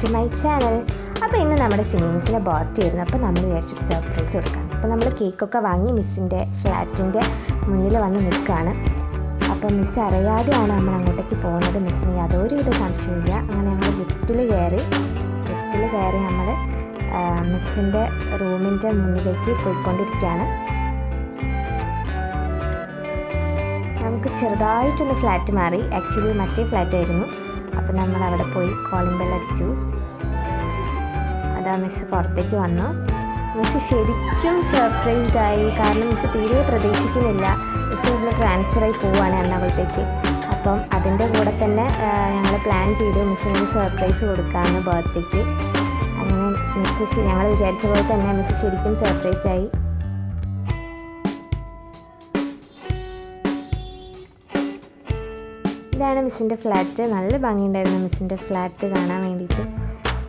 To my channel. അപ്പോൾ ഇന്ന് നമ്മുടെ സിനിമസിനെ ബർത്ത് ആയിരുന്നു. അപ്പോൾ നമ്മൾ വിചാരിച്ചൊരു സർപ്രൈസ് കൊടുക്കാം. അപ്പോൾ നമ്മൾ കേക്കൊക്കെ വാങ്ങി മിസ്സിൻ്റെ ഫ്ലാറ്റിൻ്റെ മുന്നിൽ വന്ന് നിൽക്കുകയാണ്. അപ്പോൾ മിസ്സ് അറിയാതെയാണ് നമ്മൾ അങ്ങോട്ടേക്ക് പോകുന്നത്. മിസ്സിന് യാതൊരുവിധ സംശയമില്ല. അങ്ങനെ ഞങ്ങൾ ലിഫ്റ്റിൽ കയറി നമ്മൾ മിസ്സിൻ്റെ റൂമിൻ്റെ മുന്നിലേക്ക് പോയിക്കൊണ്ടിരിക്കുകയാണ്. നമുക്ക് ചെറുതായിട്ടൊന്ന് ഫ്ലാറ്റ് മാറി. ആക്ച്വലി മറ്റേ ഫ്ലാറ്റായിരുന്നു. അപ്പോൾ നമ്മൾ അവിടെ പോയി കോളിംഗ് ബെൽ അടിച്ചു. അതാ മിസ്സ് പുറത്തേക്ക് വന്നു. മിസ്സ് ശരിക്കും സർപ്രൈസ്ഡ് ആയി. കാരണം മിസ്സ് തീരെ പ്രതീക്ഷിക്കുന്നില്ല. മിസ്സ് ഇവിടെ ട്രാൻസ്ഫറായി പോവുകയാണ് എറണാകുളത്തേക്ക്. അപ്പം അതിൻ്റെ കൂടെ തന്നെ ഞങ്ങൾ പ്ലാൻ ചെയ്തു മിസ്സിനൊരു സർപ്രൈസ് കൊടുക്കാമെന്ന് ബർത്ത്ഡേക്ക്. അങ്ങനെ മിസ്സ് ഞങ്ങൾ വിചാരിച്ച പോലെ തന്നെ മിസ്സ് ശരിക്കും സർപ്രൈസ്ഡ് ആയി. ഇതാണ് മിസ്സിൻ്റെ ഫ്ലാറ്റ്. നല്ല ഭംഗിയുണ്ടായിരുന്നു മിസ്സിൻ്റെ ഫ്ലാറ്റ് കാണാൻ വേണ്ടിയിട്ട്.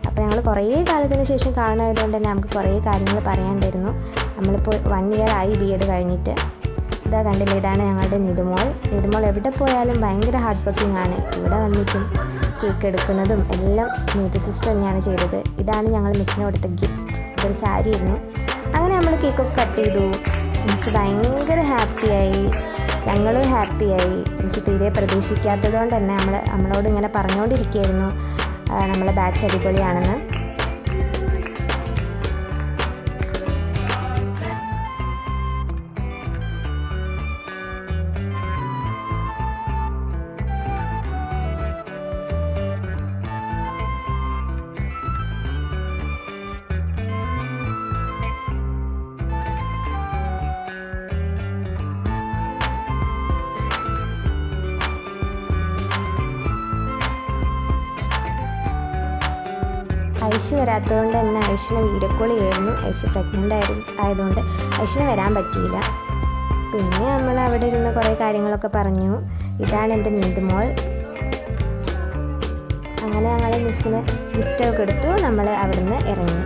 അപ്പോൾ ഞങ്ങൾ കുറേ കാലത്തിന് ശേഷം കാണുന്നതുകൊണ്ട് തന്നെ നമുക്ക് കുറേ കാര്യങ്ങൾ പറയാനുണ്ടായിരുന്നു. നമ്മളിപ്പോൾ 1 ഇയർ ആയി B.Ed കഴിഞ്ഞിട്ട്. ഇതാ കണ്ടില്ലേ, ഇതാണ് ഞങ്ങളുടെ നിതുമോൾ എവിടെ പോയാലും ഭയങ്കര ഹാർഡ് വർക്കിംഗ് ആണ്. ഇവിടെ വന്നിട്ടും കേക്ക് എടുക്കുന്നതും എല്ലാം നീതു സിസ്റ്റർ തന്നെയാണ് ചെയ്തത്. ഇതാണ് ഞങ്ങൾ മിസ്സിന് കൊടുത്ത ഗിഫ്റ്റ്. ഇതൊരു സാരി ആയിരുന്നു. അങ്ങനെ നമ്മൾ കേക്കൊക്കെ കട്ട് ചെയ്തു. മിസ്സ് ഭയങ്കര ഹാപ്പിയായി, ഞങ്ങളും ഹാപ്പിയായി. മിസ്സ് തീരെ പ്രതീക്ഷിക്കാത്തത് കൊണ്ട് തന്നെ നമ്മളോട് ഇങ്ങനെ പറഞ്ഞുകൊണ്ടിരിക്കുകയായിരുന്നു നമ്മളെ ബാച്ച് അടിപൊളിയാണെന്ന്. ഐഷു വരാത്തതുകൊണ്ട് തന്നെ ഐഷിനെ വീഡിയോ കോൾ ചെയ്യായിരുന്നു. ഐഷു പ്രഗ്നൻ്റ് ആയതുകൊണ്ട് ഐഷിന് വരാൻ പറ്റിയില്ല. പിന്നെ നമ്മൾ അവിടെ ഇരുന്ന് കുറേ കാര്യങ്ങളൊക്കെ പറഞ്ഞു. ഇതാണ് എൻ്റെ നീതുമോൾ. അങ്ങനെ ഞങ്ങൾ മിസ്സിന് ഗിഫ്റ്റൊക്കെ എടുത്തു. നമ്മൾ അവിടെ നിന്ന് ഇറങ്ങി.